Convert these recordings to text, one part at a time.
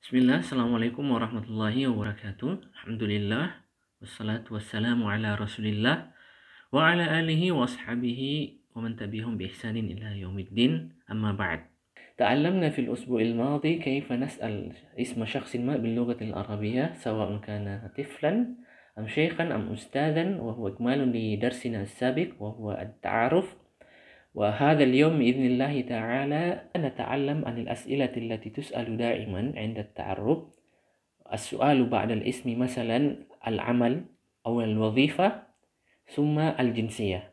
Bismillah, Assalamualaikum warahmatullahi wabarakatuh. Alhamdulillah, wassalatu wassalamu ala rasulillah, wa ala alihi wa ashabihi wa man tabi'ahum bi ihsanin ila yaumiddin, amma ba'd. تعلمنا في الأسبوع الماضي كيف نسأل اسم شخص ما باللغة العربية سواء كان طفلا أم شيخا أم أستاذا، وهو إكمال لدرسنا السابق وهو التعارف. وهذا اليوم بإذن الله تعالى نتعلم عن الأسئلة التي تسأل دائما عند التعرف. السؤال بعد الاسم مثلا العمل أو الوظيفة ثم الجنسية.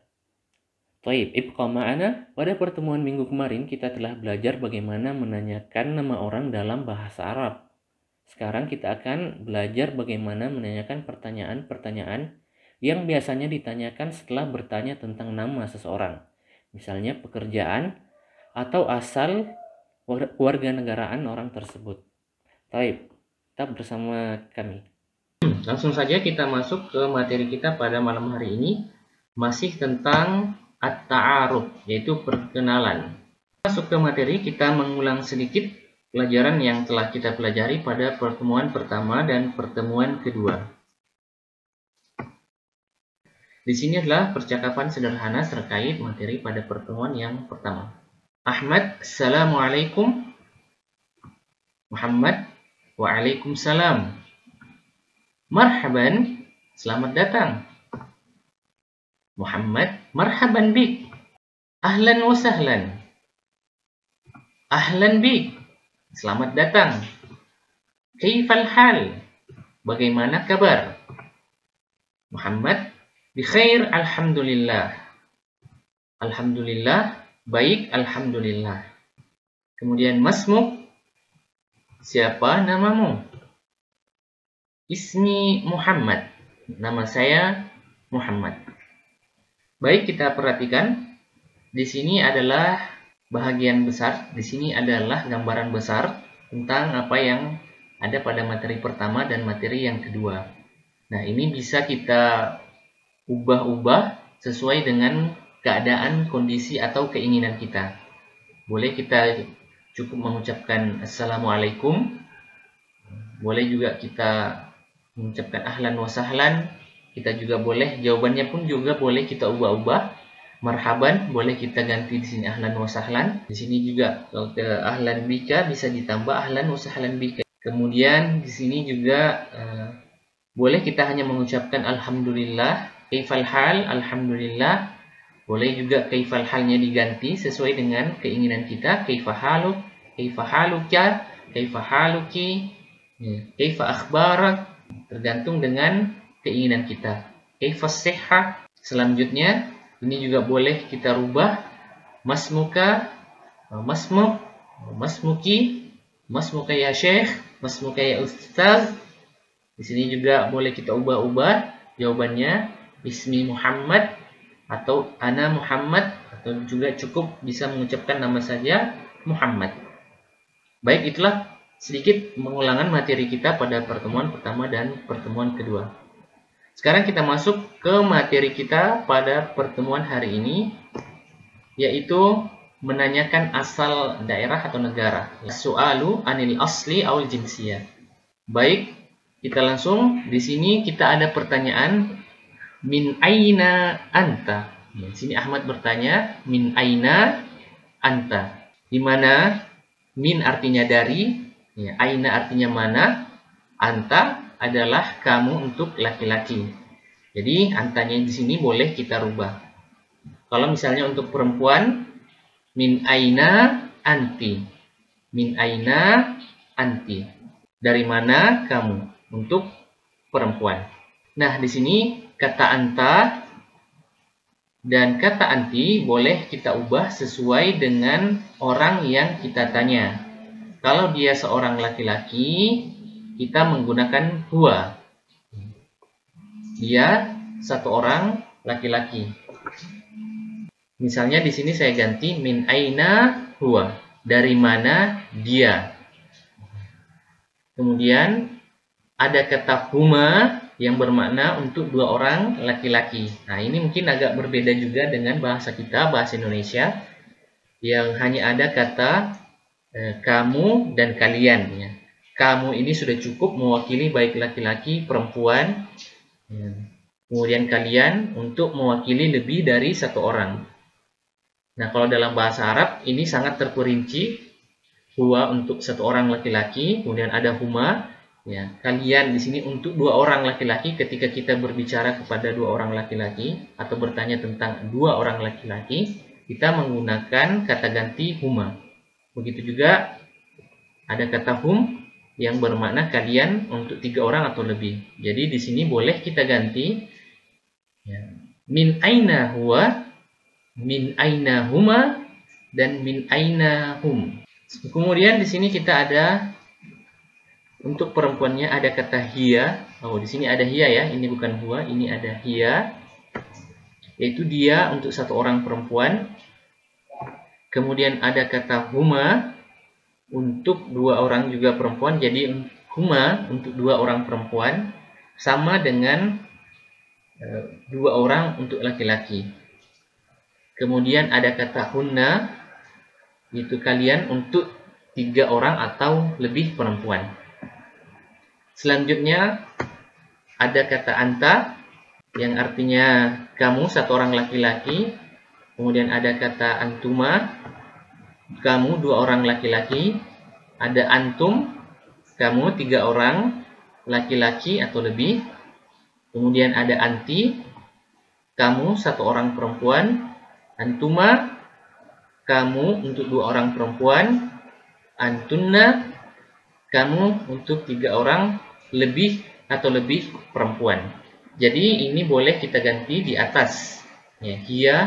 Taib, ibqa ma'ana. Pada pertemuan minggu kemarin kita telah belajar bagaimana menanyakan nama orang dalam bahasa Arab. Sekarang kita akan belajar bagaimana menanyakan pertanyaan-pertanyaan yang biasanya ditanyakan setelah bertanya tentang nama seseorang. Misalnya pekerjaan atau asal kewarganegaraan orang tersebut. Taib, tetap bersama kami. Langsung saja kita masuk ke materi kita pada malam hari ini. Masih tentang at-ta'aruf, yaitu perkenalan. Masuk ke materi, kita mengulang sedikit pelajaran yang telah kita pelajari pada pertemuan pertama dan pertemuan kedua. Di sini adalah percakapan sederhana terkait materi pada pertemuan yang pertama. Ahmad, Assalamualaikum. Muhammad, Waalaikumsalam. Marhaban, selamat datang. Muhammad, marhaban bik. Ahlan wa sahlan. Ahlan bik. Selamat datang. Kaifal hal? Bagaimana kabar? Muhammad, bikhair alhamdulillah. Alhamdulillah, baik alhamdulillah. Kemudian masmuk, siapa namamu? Ismi Muhammad. Nama saya Muhammad. Baik, kita perhatikan. Di sini adalah bahagian besar. Di sini adalah gambaran besar tentang apa yang ada pada materi pertama dan materi yang kedua. Nah, ini bisa kita ubah-ubah sesuai dengan keadaan, kondisi, atau keinginan kita. Boleh kita cukup mengucapkan Assalamualaikum. Boleh juga kita mengucapkan ahlan wa sahlan. Kita juga boleh, jawabannya pun juga boleh kita ubah-ubah. Marhaban, boleh kita ganti di sini ahlan wa sahlan. Di sini juga kalau ke ahlan bika bisa ditambah ahlan wa sahlan bika. Kemudian di sini juga boleh kita hanya mengucapkan alhamdulillah, kaifal hal, alhamdulillah. Boleh juga kaifal halnya diganti sesuai dengan keinginan kita. Kaifa haluk, kaifa haluka, kaifa haluki, kaifa akhbarak. Tergantung dengan keinginan kita. Kaifas sihah. Selanjutnya ini juga boleh kita rubah. Masmuka, masmuk, masmuki, masmuka ya syekh, masmuka ya ustaz. Di sini juga boleh kita ubah-ubah jawabannya. Ismi Muhammad atau ana Muhammad, atau juga cukup bisa mengucapkan nama saja Muhammad. Baik, itulah sedikit pengulangan materi kita pada pertemuan pertama dan pertemuan kedua. Sekarang kita masuk ke materi kita pada pertemuan hari ini, yaitu menanyakan asal daerah atau negara. Soalu anil asli awal jinsiyah. Baik, kita langsung di sini kita ada pertanyaan min aina anta. Di sini Ahmad bertanya min aina anta. Di mana min artinya dari, aina artinya mana, anta adalah kamu untuk laki-laki. Jadi antanya di sini boleh kita rubah. Kalau misalnya untuk perempuan, min aina anti. Min aina anti. Dari mana kamu untuk perempuan. Nah, di sini kata anta dan kata anti boleh kita ubah sesuai dengan orang yang kita tanya. Kalau dia seorang laki-laki, kita menggunakan huwa. Dia satu orang laki-laki. Misalnya di sini saya ganti min aina huwa. Dari mana dia. Kemudian ada kata huma yang bermakna untuk dua orang laki-laki. Nah, ini mungkin agak berbeda juga dengan bahasa kita, bahasa Indonesia, yang hanya ada kata kamu dan kalian. Ya. kamu ini sudah cukup mewakili baik laki-laki, perempuan, ya. Kemudian kalian untuk mewakili lebih dari satu orang. Nah, kalau dalam bahasa Arab ini sangat terperinci. Huwa untuk satu orang laki-laki, kemudian ada huma, ya. Kalian di sini untuk dua orang laki-laki ketika kita berbicara kepada dua orang laki-laki atau bertanya tentang dua orang laki-laki, kita menggunakan kata ganti huma. Begitu juga ada kata hum yang bermakna kalian untuk tiga orang atau lebih. Jadi di sini boleh kita ganti, ya, min aina huwa, min aina huma, dan min aina hum. Kemudian di sini kita ada untuk perempuannya ada kata hiya. Oh, di sini ada hiya ya. Ini bukan huwa, ini ada hiya. Yaitu dia untuk satu orang perempuan. Kemudian ada kata huma untuk dua orang juga perempuan. Jadi huma untuk dua orang perempuan sama dengan dua orang untuk laki-laki. Kemudian ada kata hunna, yaitu kalian untuk tiga orang atau lebih perempuan. Selanjutnya ada kata anta yang artinya kamu satu orang laki-laki. Kemudian ada kata antuma, kamu dua orang laki-laki. Ada antum, kamu tiga orang laki-laki atau lebih. Kemudian ada anti, kamu satu orang perempuan. Antuma, kamu untuk dua orang perempuan. Antunna, kamu untuk tiga orang lebih atau lebih perempuan. Jadi ini boleh kita ganti di atas, ya, hiya,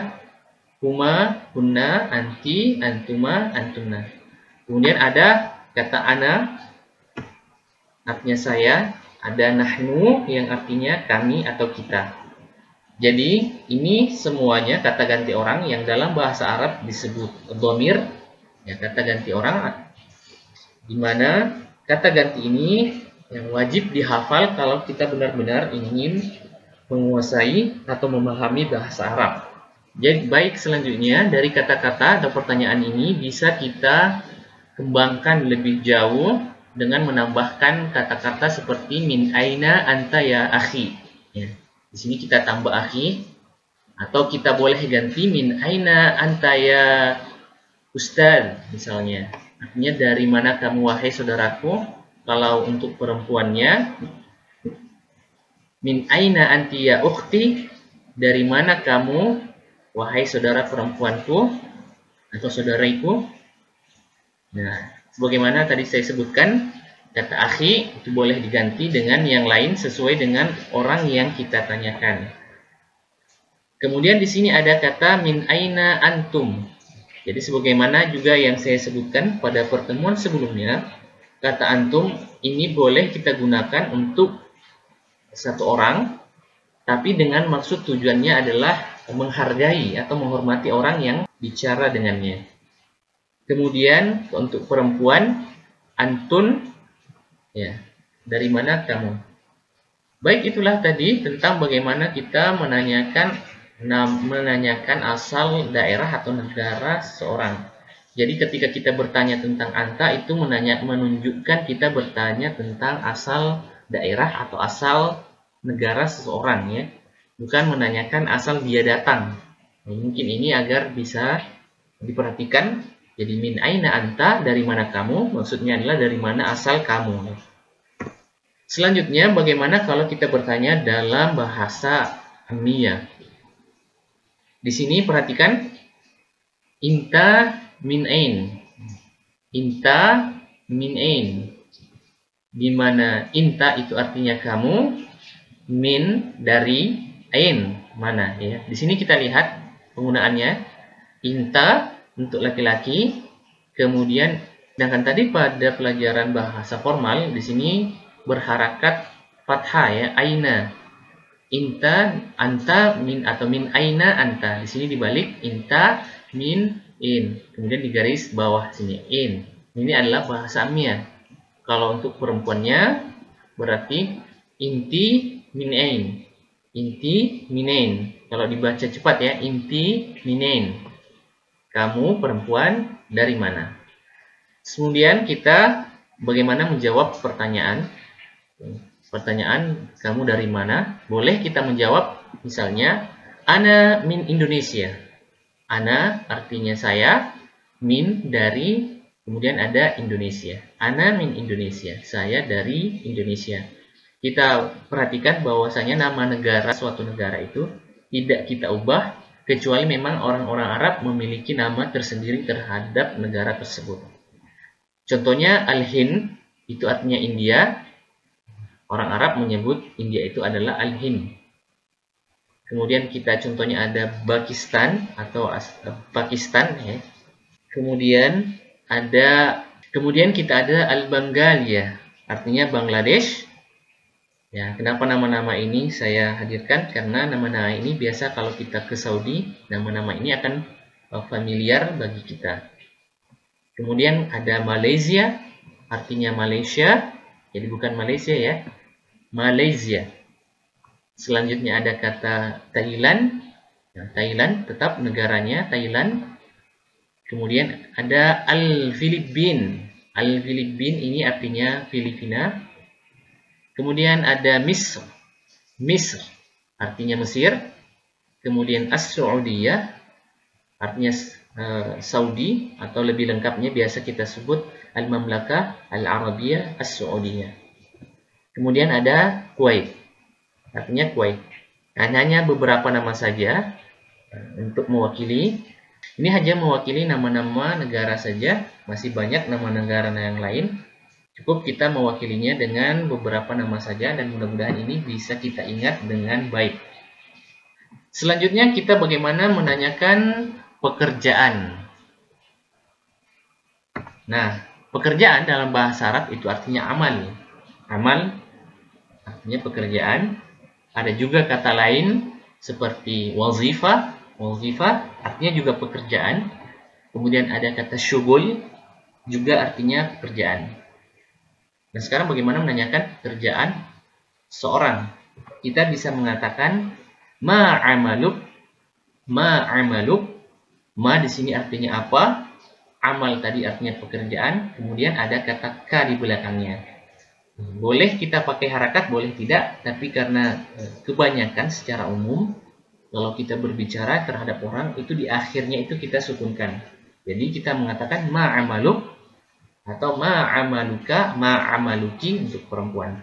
huma, hunna, anti, antuma, antunna. Kemudian ada kata ana, artinya saya. Ada nahnu yang artinya kami atau kita. Jadi ini semuanya kata ganti orang yang dalam bahasa Arab disebut dhamir, ya, kata ganti orang, di mana kata ganti ini yang wajib dihafal kalau kita benar-benar ingin menguasai atau memahami bahasa Arab. Jadi baik, selanjutnya dari kata-kata atau pertanyaan ini bisa kita kembangkan lebih jauh dengan menambahkan kata-kata seperti min aina anta ya akhi, ya. Di sini kita tambah akhi, atau kita boleh ganti min aina anta ya ustaz misalnya. Artinya dari mana kamu wahai saudaraku. Kalau untuk perempuannya min aina anti ya ukhti, dari mana kamu wahai saudara perempuanku atau saudariku. Nah, sebagaimana tadi saya sebutkan, kata akhi itu boleh diganti dengan yang lain sesuai dengan orang yang kita tanyakan. Kemudian di sini ada kata min aina antum. Jadi sebagaimana juga yang saya sebutkan pada pertemuan sebelumnya, kata antum ini boleh kita gunakan untuk satu orang, tapi dengan maksud tujuannya adalah menghargai atau menghormati orang yang bicara dengannya. Kemudian untuk perempuan, antun, ya, dari mana kamu. Baik, itulah tadi tentang bagaimana kita menanyakan asal daerah atau negara seseorang. Jadi ketika kita bertanya tentang anta itu menunjukkan kita bertanya tentang asal daerah atau asal negara seseorang, ya. Bukan menanyakan asal dia datang. Nah, mungkin ini agar bisa diperhatikan. Jadi min aina anta, dari mana kamu, maksudnya adalah dari mana asal kamu. Selanjutnya, bagaimana kalau kita bertanya dalam bahasa Amiyah? Di sini perhatikan inta min ain. Inta min ain. Di mana inta itu artinya kamu, min dari, ain mana, ya. Di sini kita lihat penggunaannya. Inta untuk laki-laki, kemudian sedangkan tadi pada pelajaran bahasa formal di sini berharakat fathah, ya, aina. Inta, anta, min atau min aina anta. Di sini dibalik inta min in. Kemudian di garis bawah sini in. Ini adalah bahasa Amiyah. Kalau untuk perempuannya berarti inti min ain. Inti minain. Kalau dibaca cepat, ya, inti minain. Kamu perempuan dari mana? Kemudian kita bagaimana menjawab pertanyaan. Pertanyaan, kamu dari mana? Boleh kita menjawab misalnya, Ana min Indonesia. Ana artinya saya, min dari, kemudian ada Indonesia. Ana min Indonesia. Saya dari Indonesia. Kita perhatikan bahwasanya nama negara, suatu negara itu tidak kita ubah kecuali memang orang-orang Arab memiliki nama tersendiri terhadap negara tersebut. Contohnya Al-Hind itu artinya India. Orang Arab menyebut India itu adalah Al-Hind. Kemudian kita contohnya ada Pakistan atau Pakistan ya. Kemudian kita ada Al-Bengalia, artinya Bangladesh. Ya, kenapa nama-nama ini saya hadirkan? Karena nama-nama ini biasa kalau kita ke Saudi, nama-nama ini akan familiar bagi kita. Kemudian ada Malaysia, artinya Malaysia, jadi bukan Malaysia ya, Malaysia. Selanjutnya ada kata Thailand. Nah, Thailand tetap negaranya Thailand. Kemudian ada Al-Filipin. Al-Filipin ini artinya Filipina. Kemudian ada Misr. Misr artinya Mesir. Kemudian As-Saudiyah artinya Saudi, atau lebih lengkapnya biasa kita sebut Al-Mamlakah Al-Arabiyah As-Saudiyah. Kemudian ada Kuwait, artinya Kuwait. Hanya beberapa nama saja untuk mewakili. Ini hanya mewakili nama-nama negara saja, masih banyak nama negara yang lain. Cukup kita mewakilinya dengan beberapa nama saja, dan mudah-mudahan ini bisa kita ingat dengan baik. Selanjutnya kita bagaimana menanyakan pekerjaan. Nah, pekerjaan dalam bahasa Arab itu artinya amal. Amal artinya pekerjaan. Ada juga kata lain seperti wazifah. Wazifah artinya juga pekerjaan. Kemudian ada kata syugul, juga artinya pekerjaan. Nah, sekarang bagaimana menanyakan pekerjaan seorang? Kita bisa mengatakan ma'amaluk. Ma'amaluk. Ma di sini artinya apa? Amal tadi artinya pekerjaan. Kemudian ada kata ka di belakangnya. Boleh kita pakai harakat, boleh tidak. Tapi karena kebanyakan secara umum, kalau kita berbicara terhadap orang, itu di akhirnya itu kita sukunkan. Jadi kita mengatakan ma'amaluk atau ma'amaluka, ma'amaluki untuk perempuan.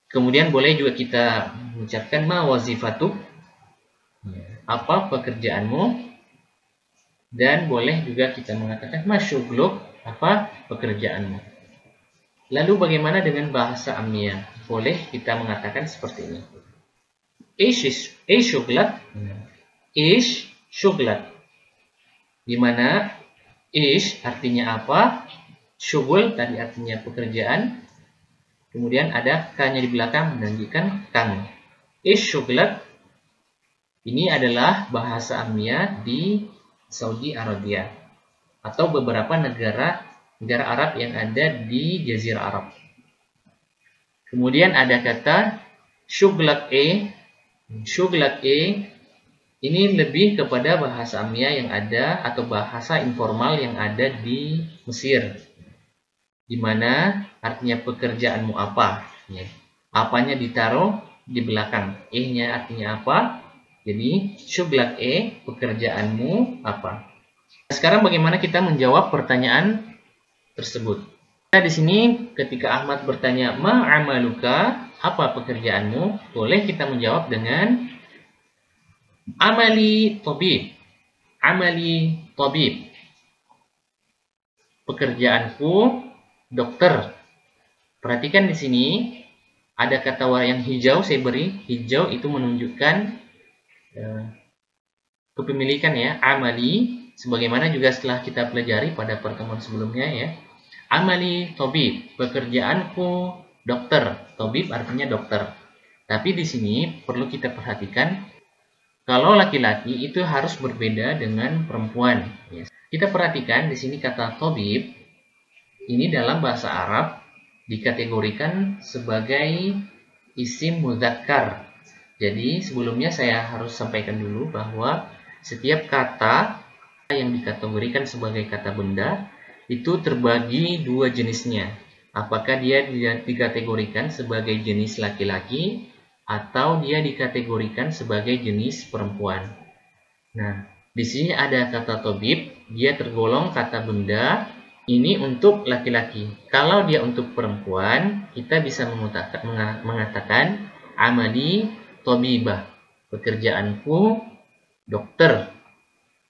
Kemudian boleh juga kita mengucapkan ma'wazifatuk, apa pekerjaanmu. Dan boleh juga kita mengatakan masyugluk, apa pekerjaanmu. Lalu bagaimana dengan bahasa Amiyah? Boleh kita mengatakan seperti ini. Ish syuglak. Ish syuglak. Dimana ish artinya apa? Syugul tadi artinya pekerjaan. Kemudian ada ka-nya di belakang menunjukkan kamu. Ish syuglak. Ini adalah bahasa Amiyah di Saudi Arabia atau beberapa negara Arab yang ada di Jazirah Arab. Kemudian ada kata syuglak Syuglak ini lebih kepada bahasa Amiyah yang ada atau bahasa informal yang ada di Mesir, di mana artinya pekerjaanmu apa? Apanya ditaruh di belakang. nya artinya apa? Jadi syuglak pekerjaanmu apa? Sekarang bagaimana kita menjawab pertanyaan tersebut? Nah, di sini ketika Ahmad bertanya ma'amaluka, apa pekerjaanmu? Boleh kita menjawab dengan amali tabib. Amali tabib. Pekerjaanku dokter. Perhatikan di sini ada kata yang hijau saya beri. Hijau itu menunjukkan kepemilikan ya, amali, sebagaimana juga setelah kita pelajari pada pertemuan sebelumnya ya. Amali tabib, pekerjaanku dokter. Tabib artinya dokter. Tapi di sini perlu kita perhatikan, kalau laki-laki itu harus berbeda dengan perempuan. Kita perhatikan di sini kata tabib ini dalam bahasa Arab dikategorikan sebagai isim mudzakkar. Jadi sebelumnya saya harus sampaikan dulu bahwa setiap kata yang dikategorikan sebagai kata benda itu terbagi dua jenisnya. Apakah dia dikategorikan sebagai jenis laki-laki atau dia dikategorikan sebagai jenis perempuan. Nah, di sini ada kata tobib, dia tergolong kata benda. Ini untuk laki-laki. Kalau dia untuk perempuan, kita bisa mengatakan amali tobibah. Pekerjaanku dokter.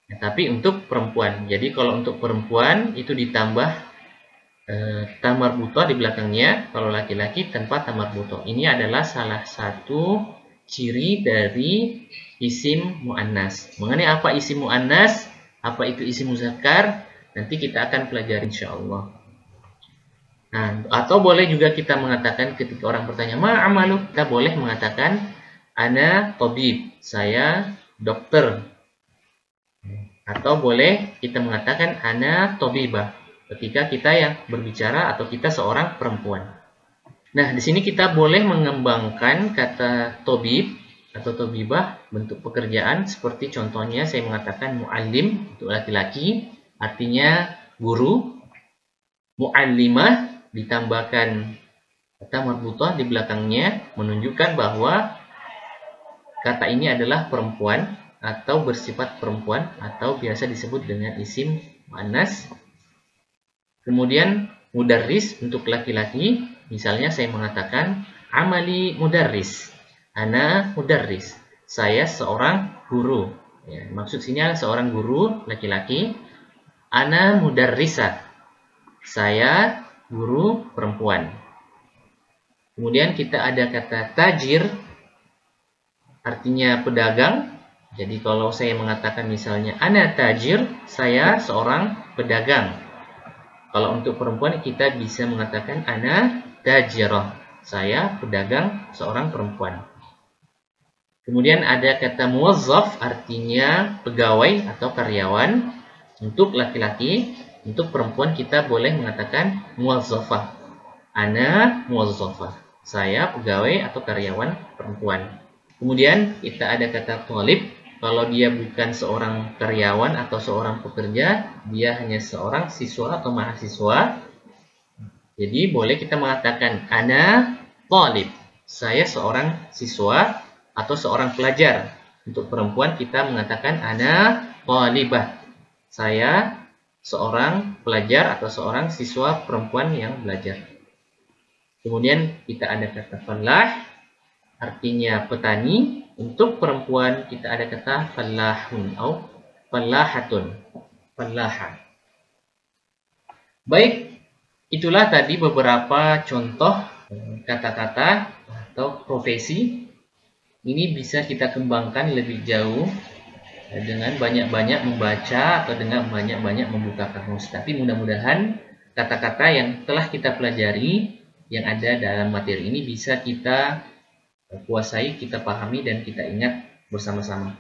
Nah, tapi untuk perempuan. Jadi kalau untuk perempuan itu ditambah tamar buto di belakangnya. Kalau laki-laki tanpa tamar buto. Ini adalah salah satu ciri dari isim mu'annas. Mengenai apa isim mu'annas, apa itu isim muzakkar, nanti kita akan pelajari insyaallah. Nah, atau boleh juga kita mengatakan ketika orang bertanya, "Ma amalu?" Kita boleh mengatakan ana tabib, saya dokter. Atau boleh kita mengatakan ana tabibah ketika kita yang berbicara atau kita seorang perempuan. Nah, di sini kita boleh mengembangkan kata tabib atau tabibah bentuk pekerjaan seperti contohnya saya mengatakan muallim untuk laki-laki artinya guru, muallimah ditambahkan kata marbutah di belakangnya menunjukkan bahwa kata ini adalah perempuan atau bersifat perempuan atau biasa disebut dengan isim muannas. Kemudian mudarris untuk laki-laki, misalnya saya mengatakan amali mudarris, ana mudarris, saya seorang guru. Ya, maksud sini adalah seorang guru laki-laki. Ana mudarrisah, saya guru perempuan. Kemudian kita ada kata tajir, artinya pedagang. Jadi kalau saya mengatakan misalnya ana tajir, saya seorang pedagang. Kalau untuk perempuan kita bisa mengatakan ana tajirah, saya pedagang seorang perempuan. Kemudian ada kata muwazzaf, artinya pegawai atau karyawan untuk laki-laki. Untuk perempuan kita boleh mengatakan muwazzafah, ana muwazzafah, saya pegawai atau karyawan perempuan. Kemudian kita ada kata thalib, kalau dia bukan seorang karyawan atau seorang pekerja, dia hanya seorang siswa atau mahasiswa. Jadi boleh kita mengatakan ana thalib, saya seorang siswa atau seorang pelajar. Untuk perempuan kita mengatakan ana thalibah, saya seorang pelajar atau seorang siswa perempuan yang belajar. Kemudian kita ada kata falah, artinya petani. Untuk perempuan kita ada kata falahun atau falahatun, falaha. Baik, itulah tadi beberapa contoh kata-kata atau profesi. Ini bisa kita kembangkan lebih jauh dengan banyak-banyak membaca atau dengan banyak-banyak membuka kamus. Tapi mudah-mudahan kata-kata yang telah kita pelajari yang ada dalam materi ini bisa kita kuasai, kita pahami, dan kita ingat bersama-sama.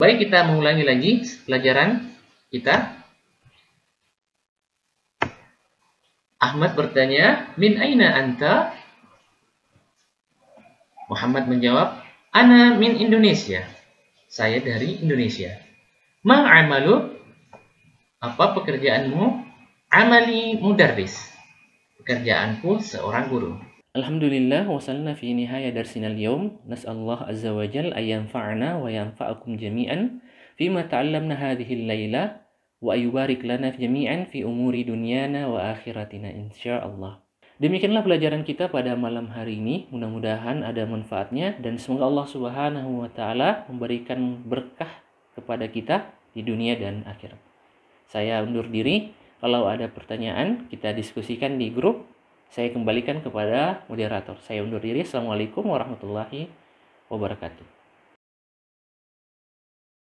Baik, kita mengulangi lagi pelajaran kita. Ahmad bertanya, min aina anta? Muhammad menjawab, ana min Indonesia, saya dari Indonesia. Ma amalu? Apa pekerjaanmu? Amali mudarris, pekerjaanku seorang guru. Alhamdulillah, wasalna fi nihaya darsina al-yawm. Nas'allah azza wa jal ay yanfa'ana wa yanfa'akum jami'an fima ta'allamna hadhihi al-layla wa ayubarik lana jami'an fi umuri dunyana wa akhiratina insyaallah. Demikianlah pelajaran kita pada malam hari ini. Mudah-mudahan ada manfaatnya dan semoga Allah Subhanahu wa taala memberikan berkah kepada kita di dunia dan akhirat. Saya undur diri. Kalau ada pertanyaan, kita diskusikan di grup. Saya kembalikan kepada moderator. Saya undur diri. Assalamualaikum warahmatullahi wabarakatuh.